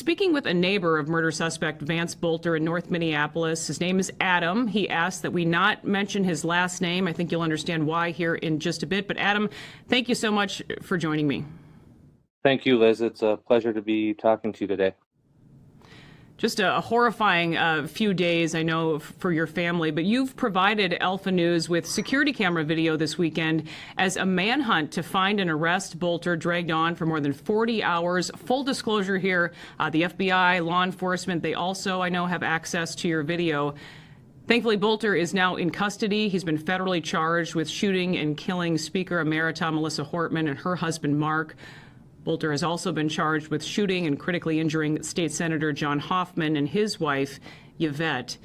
speaking with a neighbor of murder suspect Vance Boelter in North Minneapolis. His name is Adam. He asked that we not mention his last name. I think you'll understand why here in just a bit. But Adam, thank you so much for joining me. Thank you, Liz. It's a pleasure to be talking to you today. Just a horrifying few days, I know, for your family, but you've provided Alpha News with security camera video this weekend as a manhunt to find and arrest Boelter dragged on for more than 40 hours. Full disclosure here, the FBI, law enforcement, they also, I know, have access to your video. Thankfully, Boelter is now in custody. He's been federally charged with shooting and killing Speaker Emerita Melissa Hortman and her husband, Mark. Boelter has also been charged with shooting and critically injuring State Senator John Hoffman and his wife, Yvette.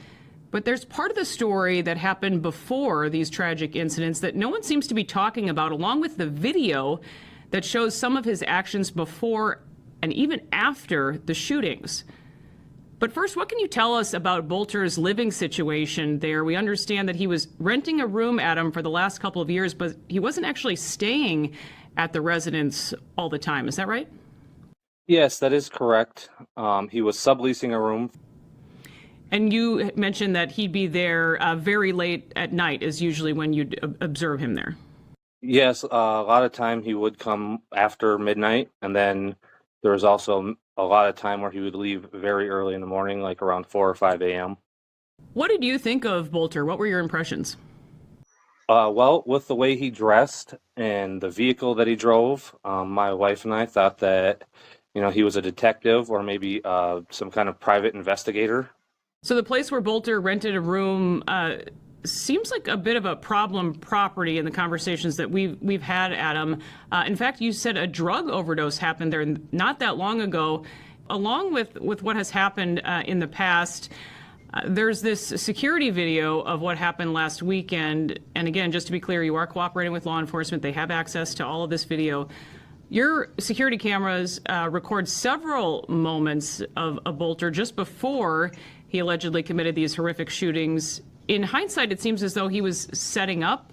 But there's part of the story that happened before these tragic incidents that no one seems to be talking about, along with the video that shows some of his actions before and even after the shootings. But first, what can you tell us about Boelter's living situation there? We understand that he was renting a room, Adam, for the last couple of years, but he wasn't actually staying at the residence all the time. Is that right? Yes, that is correct. He was subleasing a room. And you mentioned that he'd be there very late at night is usually when you'd observe him there. Yes, a lot of time he would come after midnight, and then there was also a lot of time where he would leave very early in the morning, like around 4 or 5 a.m. What did you think of Boelter? What were your impressions? Well, with the way he dressed and the vehicle that he drove, my wife and I thought that, he was a detective or maybe some kind of private investigator. So the place where Boelter rented a room seems like a bit of a problem property in the conversations that we've had, Adam. In fact, you said a drug overdose happened there not that long ago. Along with what has happened in the past, there's this security video of what happened last weekend. And again, just to be clear, you are cooperating with law enforcement. They have access to all of this video. Your security cameras record several moments of Boelter just before he allegedly committed these horrific shootings. In hindsight, it seems as though he was setting up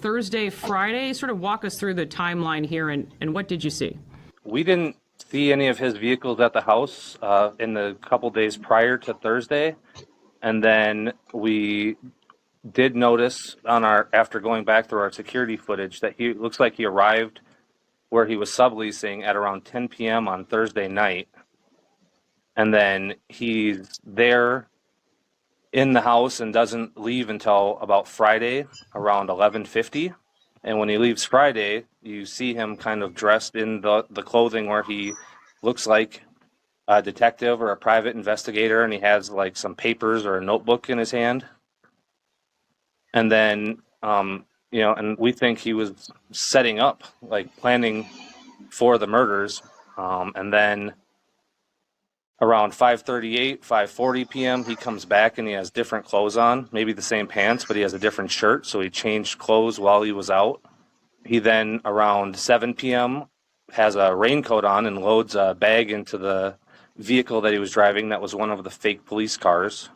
Thursday, Friday. Sort of walk us through the timeline here and what did you see? We didn't see any of his vehicles at the house in the couple days prior to Thursday. And then we did notice after going back through our security footage that he looks like he arrived where he was subleasing at around 10 p.m. on Thursday night. And then he's there in the house and doesn't leave until about Friday around 11:50. And when he leaves Friday, you see him kind of dressed in the clothing where he looks like a detective or a private investigator, and he has like some papers or a notebook in his hand. And then, and we think he was setting up, like planning for the murders. And then around 5:38, 5:40 p.m., he comes back and he has different clothes on, maybe the same pants, but he has a different shirt. So he changed clothes while he was out. He then around 7 p.m. has a raincoat on and loads a bag into the vehicle that he was driving. That was one of the fake police cars.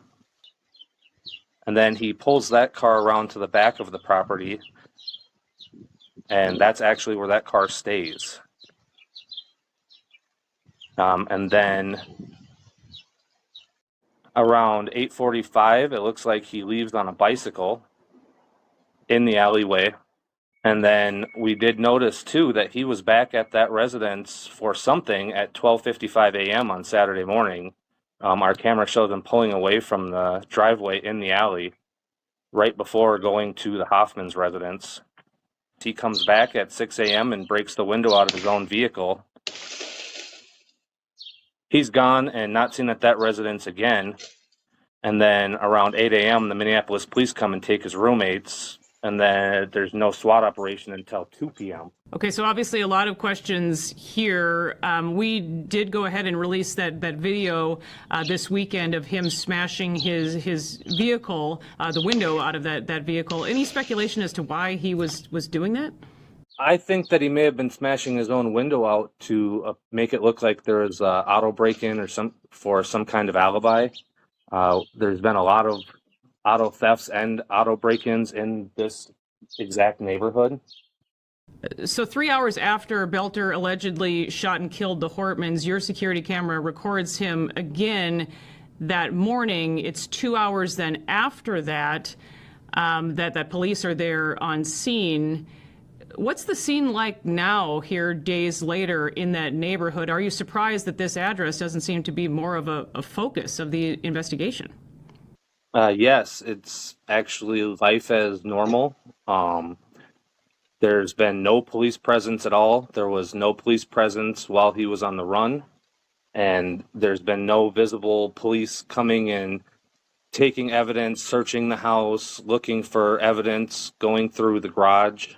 And then he pulls that car around to the back of the property, and that's actually where that car stays. And then around 8:45, it looks like he leaves on a bicycle in the alleyway. And then we did notice, too, that he was back at that residence for something at 12:55 a.m. on Saturday morning. Our camera shows him pulling away from the driveway in the alley right before going to the Hoffman's residence. He comes back at 6 a.m. and breaks the window out of his own vehicle. He's gone and not seen at that residence again. And then around 8 a.m., the Minneapolis police come and take his roommates. And then there's no SWAT operation until 2 p.m. Okay, so obviously a lot of questions here. We did go ahead and release that video this weekend of him smashing his vehicle, the window out of that vehicle. Any speculation as to why he was doing that? I think that he may have been smashing his own window out to make it look like there was auto break-in or some kind of alibi. There's been a lot of auto thefts and auto break-ins in this exact neighborhood. So 3 hours after Boelter allegedly shot and killed the Hortmans, your security camera records him again that morning. It's 2 hours then after that, that police are there on scene. What's the scene like now here days later in that neighborhood? Are you surprised that this address doesn't seem to be more of a focus of the investigation? Yes, it's actually life as normal. There's been no police presence at all. There was no police presence while he was on the run, and there's been no visible police coming and taking evidence, searching the house, looking for evidence, going through the garage.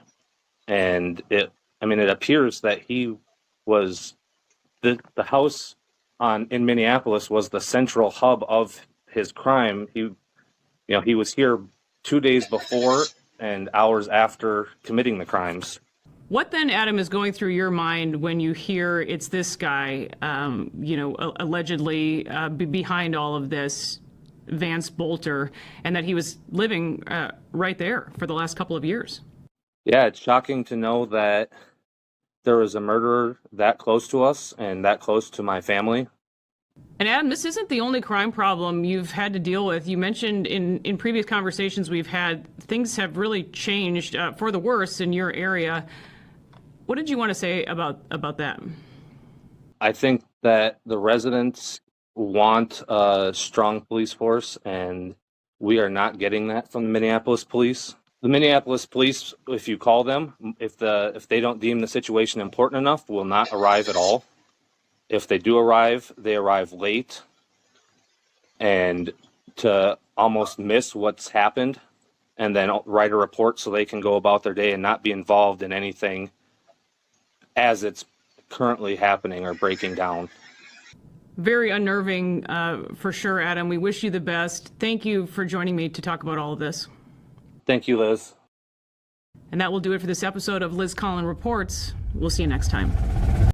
And it appears that he was the house in Minneapolis was the central hub of his crime. He was here 2 days before and hours after committing the crimes. What then, Adam, is going through your mind when you hear it's this guy, allegedly behind all of this, Vance Boelter, and that he was living right there for the last couple of years? Yeah, it's shocking to know that there was a murderer that close to us and that close to my family. And Adam, this isn't the only crime problem you've had to deal with. You mentioned in previous conversations we've had, things have really changed for the worse in your area. What did you want to say about that? I think that the residents want a strong police force, and we are not getting that from the Minneapolis police. The Minneapolis police, if you call them, if they don't deem the situation important enough, will not arrive at all. If they do arrive, they arrive late and to almost miss what's happened and then write a report so they can go about their day and not be involved in anything as it's currently happening or breaking down. Very unnerving for sure, Adam. We wish you the best. Thank you for joining me to talk about all of this. Thank you, Liz. And that will do it for this episode of Liz Collin Reports. We'll see you next time.